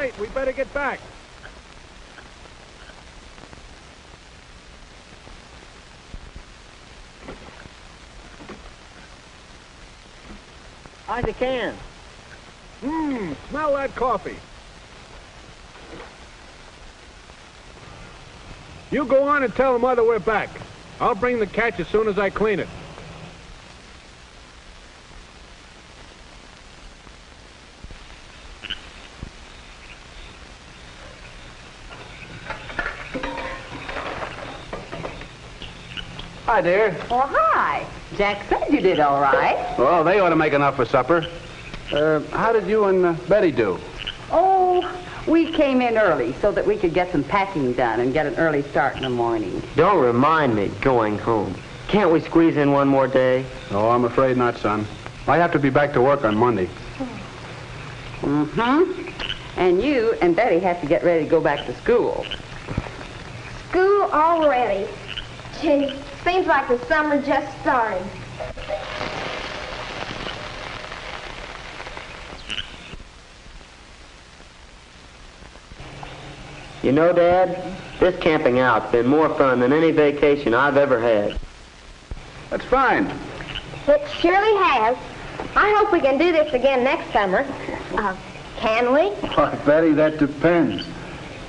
late. We better get back. How's the can? Smell that coffee. You go on and tell Mother we're back. I'll bring the catch as soon as I clean it. Hi, dear. Oh, hi. Jack said you did all right. Well, they ought to make enough for supper. How did you and Betty do? Oh, we came in early so that we could get some packing done and get an early start in the morning. Don't remind me going home. Can't we squeeze in one more day? Oh, I'm afraid not, son. I have to be back to work on Monday. And you and Betty have to get ready to go back to school. School already. Gee, seems like the summer just started. You know, Dad, this camping out's been more fun than any vacation I've ever had. That's fine. It surely has. I hope we can do this again next summer. Can we? Why, Betty, that depends.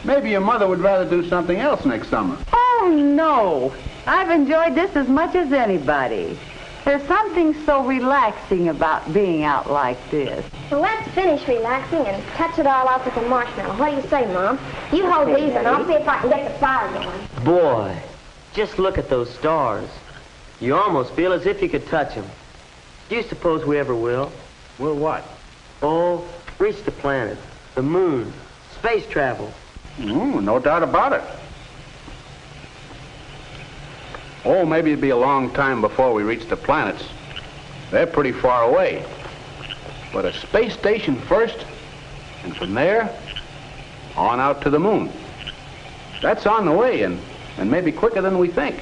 Maybe your mother would rather do something else next summer. Oh, no. I've enjoyed this as much as anybody. There's something so relaxing about being out like this. Well, let's finish relaxing and touch it all off with a marshmallow. What do you say, Mom? You hold these and I'll see if I can get the fire going. Boy, just look at those stars. You almost feel as if you could touch them. Do you suppose we ever will? Will what? Oh, reach the planet, the moon, space travel. No doubt about it. Oh, maybe it'd be a long time before we reach the planets. They're pretty far away. But a space station first, and from there, on out to the moon. That's on the way, and maybe quicker than we think.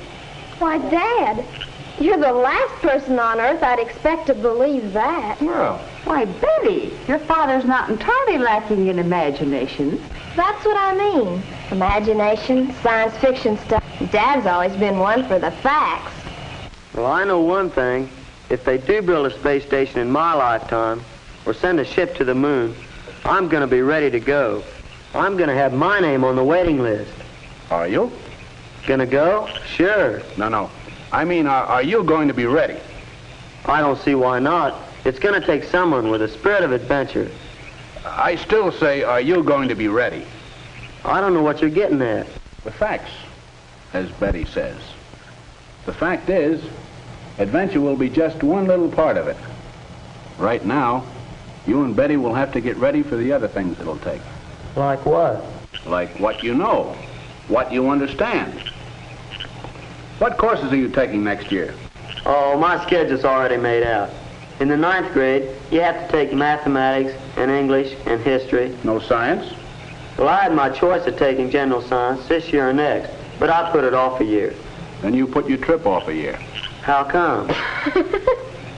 Why, Dad, you're the last person on Earth I'd expect to believe that. Well, Why, Betty, your father's not entirely lacking in imagination. That's what I mean. Imagination, science fiction stuff. Dad's always been one for the facts. Well, I know one thing. If they do build a space station in my lifetime, or send a ship to the moon, I'm going to be ready to go. I'm going to have my name on the waiting list. are you? Gonna go? Sure. No. I mean, are you going to be ready? I don't see why not. It's gonna take someone with a spirit of adventure. I still say, are you going to be ready? I don't know what you're getting at. The facts, as Betty says. The fact is, adventure will be just one little part of it. Right now, you and Betty will have to get ready for the other things it'll take. Like what? Like what you know, what you understand. What courses are you taking next year? Oh, my schedule's already made out. In the 9th grade, you have to take mathematics and English and history. No science? Well, I had my choice of taking general science this year or next, but I put it off a year. Then you put your trip off a year. How come?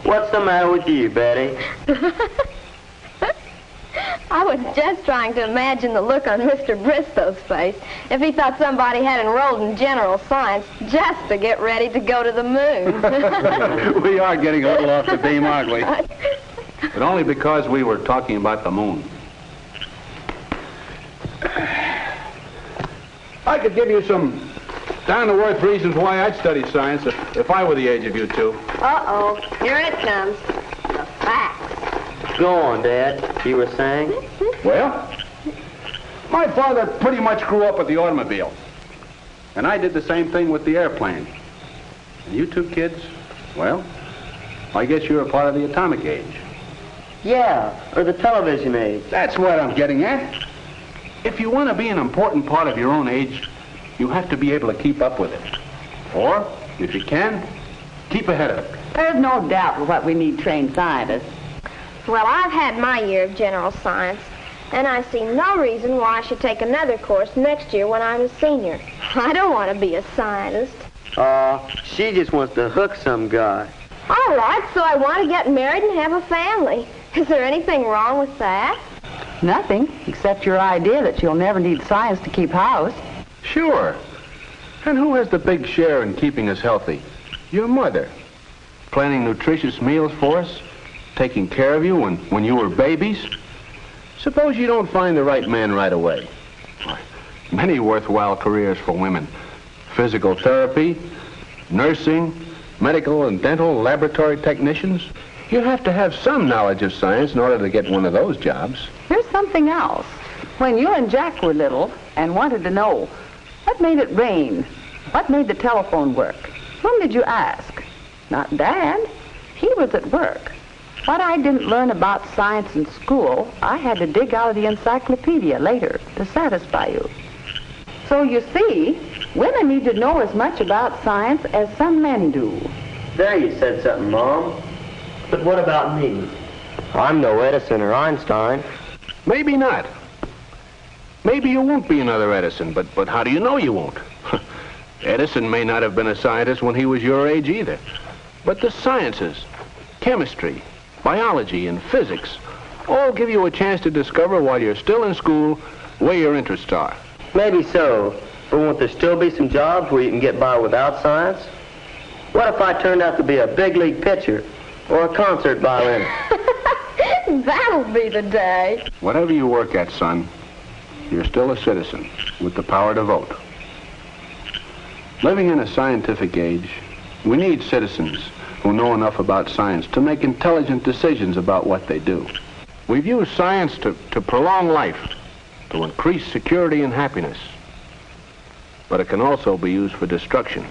What's the matter with you, Betty? I was just trying to imagine the look on Mr. Bristow's face if he thought somebody had enrolled in general science just to get ready to go to the moon. We are getting a little off the beam, aren't we? But only because we were talking about the moon. I could give you some down-to-earth reasons why I'd study science if I were the age of you two. Uh-oh, here it comes. The facts. Go on, Dad. You were saying? Well, my father pretty much grew up with the automobile. And I did the same thing with the airplane. And you two kids, well, I guess you're a part of the atomic age. Yeah, or the television age. That's what I'm getting at. If you want to be an important part of your own age, you have to be able to keep up with it. Or, if you can, keep ahead of it. There's no doubt what we need trained scientists. Well, I've had my year of general science, and I see no reason why I should take another course next year when I'm a senior. I don't want to be a scientist. She just wants to hook some guy. All right, so I want to get married and have a family. Is there anything wrong with that? Nothing, except your idea that you'll never need science to keep house. Sure. And who has the big share in keeping us healthy? Your mother. Planning nutritious meals for us, taking care of you when you were babies. Suppose you don't find the right man right away. Many worthwhile careers for women. Physical therapy, nursing, medical and dental laboratory technicians. You have to have some knowledge of science in order to get one of those jobs. Here's something else. When you and Jack were little and wanted to know, what made it rain? What made the telephone work? Whom did you ask? Not Dad. He was at work. What I didn't learn about science in school, I had to dig out of the encyclopedia later to satisfy you. So you see, women need to know as much about science as some men do. There you said something, Mom. But what about me? I'm no Edison or Einstein. Maybe not. Maybe you won't be another Edison, but how do you know you won't? Edison may not have been a scientist when he was your age either. But the sciences, chemistry, biology, and physics all give you a chance to discover while you're still in school where your interests are. Maybe so, but won't there still be some jobs where you can get by without science? What if I turned out to be a big league pitcher or a concert violinist? That'll be the day. Whatever you work at, son, you're still a citizen with the power to vote. Living in a scientific age, we need citizens who know enough about science to make intelligent decisions about what they do. We've used science to prolong life, to increase security and happiness. But it can also be used for destruction.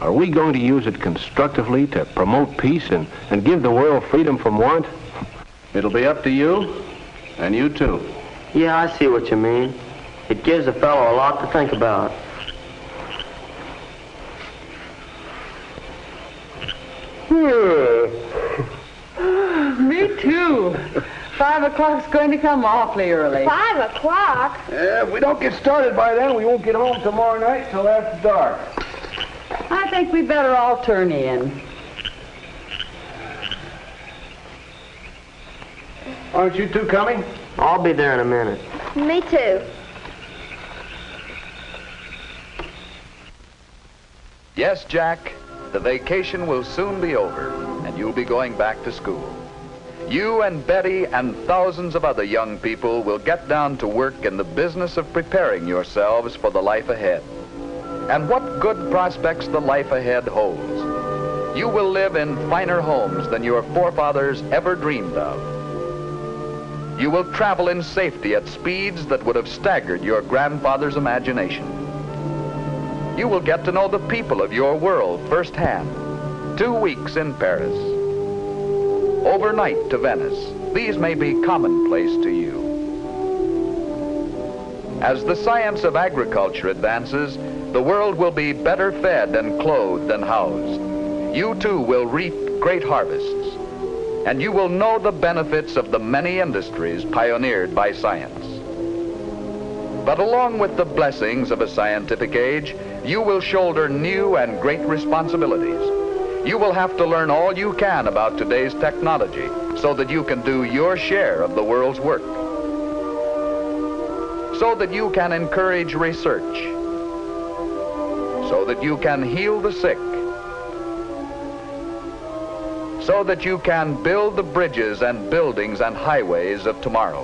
Are we going to use it constructively to promote peace and give the world freedom from want? It'll be up to you, and you too. Yeah, I see what you mean. It gives a fellow a lot to think about. Me too. 5 o'clock's going to come awfully early. 5 o'clock? Yeah, if we don't get started by then, we won't get home tomorrow night till after dark. I think we better all turn in. Aren't you two coming? I'll be there in a minute. Me too. Yes, Jack, the vacation will soon be over, and you'll be going back to school. You and Betty and thousands of other young people will get down to work in the business of preparing yourselves for the life ahead. And what good prospects the life ahead holds. You will live in finer homes than your forefathers ever dreamed of. You will travel in safety at speeds that would have staggered your grandfather's imagination. You will get to know the people of your world firsthand. 2 weeks in Paris. Overnight to Venice. These may be commonplace to you. As the science of agriculture advances, the world will be better fed and clothed and housed. You too will reap great harvests, and you will know the benefits of the many industries pioneered by science. But along with the blessings of a scientific age, you will shoulder new and great responsibilities. You will have to learn all you can about today's technology so that you can do your share of the world's work. So that you can encourage research. So that you can heal the sick. So that you can build the bridges and buildings and highways of tomorrow.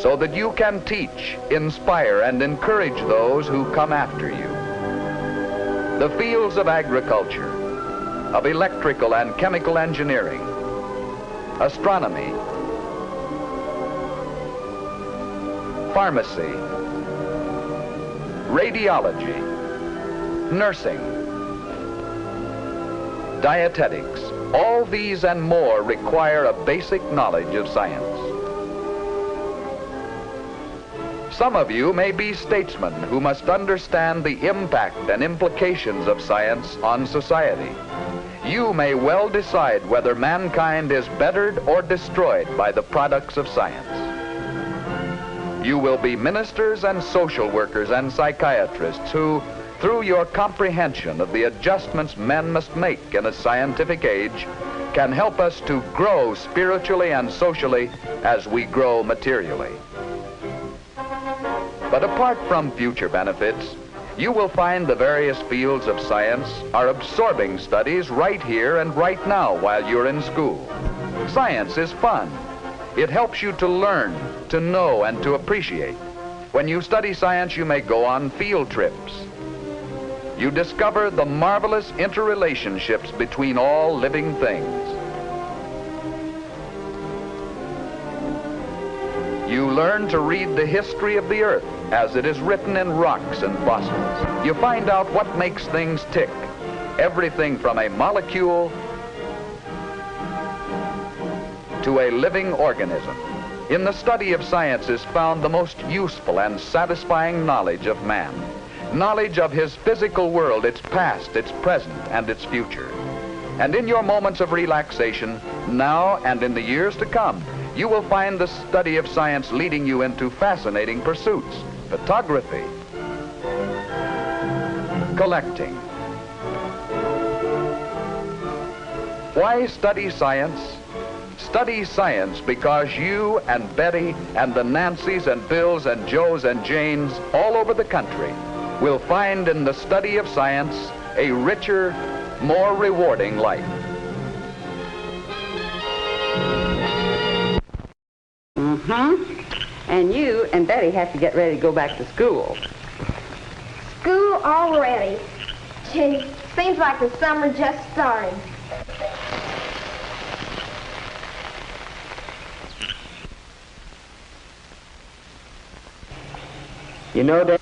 So that you can teach, inspire, and encourage those who come after you. The fields of agriculture, of electrical and chemical engineering, astronomy, pharmacy, radiology, nursing, dietetics, all these and more require a basic knowledge of science. Some of you may be statesmen who must understand the impact and implications of science on society. You may well decide whether mankind is bettered or destroyed by the products of science. You will be ministers and social workers and psychiatrists who, through your comprehension of the adjustments men must make in a scientific age, can help us to grow spiritually and socially as we grow materially. But apart from future benefits, you will find the various fields of science are absorbing studies right here and right now while you're in school. Science is fun. It helps you to learn, to know, and to appreciate. When you study science, you may go on field trips. You discover the marvelous interrelationships between all living things. You learn to read the history of the earth as it is written in rocks and fossils. You find out what makes things tick, everything from a molecule to a living organism. In the study of science is found the most useful and satisfying knowledge of man. Knowledge of his physical world, its past, its present, and its future. And in your moments of relaxation, now and in the years to come, you will find the study of science leading you into fascinating pursuits. Photography, collecting. Why study science? Study science because you and Betty and the Nancys and Bills and Joes and Janes all over the country will find in the study of science a richer, more rewarding life. And you and Betty have to get ready to go back to school. School already. Gee, seems like the summer just started. You know, Dad,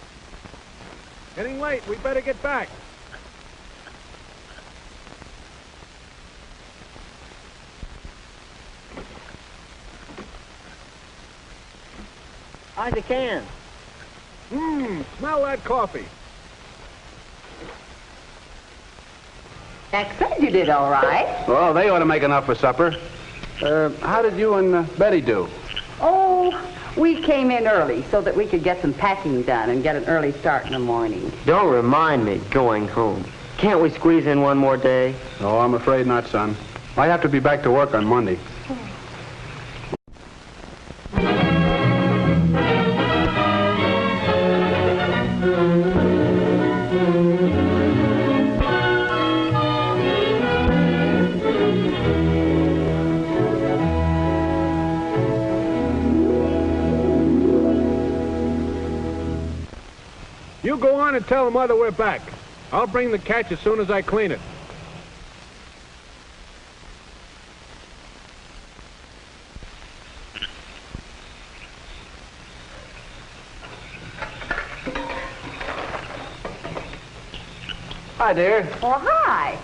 Getting late. We better get back. how's the can? Smell that coffee. Jack said you did all right. Well, they ought to make enough for supper. How did you and Betty do? Oh, we came in early so that we could get some packing done and get an early start in the morning. Don't remind me going home. Can't we squeeze in one more day? Oh, I'm afraid not, son. I have to be back to work on Monday. You go on and tell Mother we're back. I'll bring the catch as soon as I clean it. Hi, dear. Oh, hi.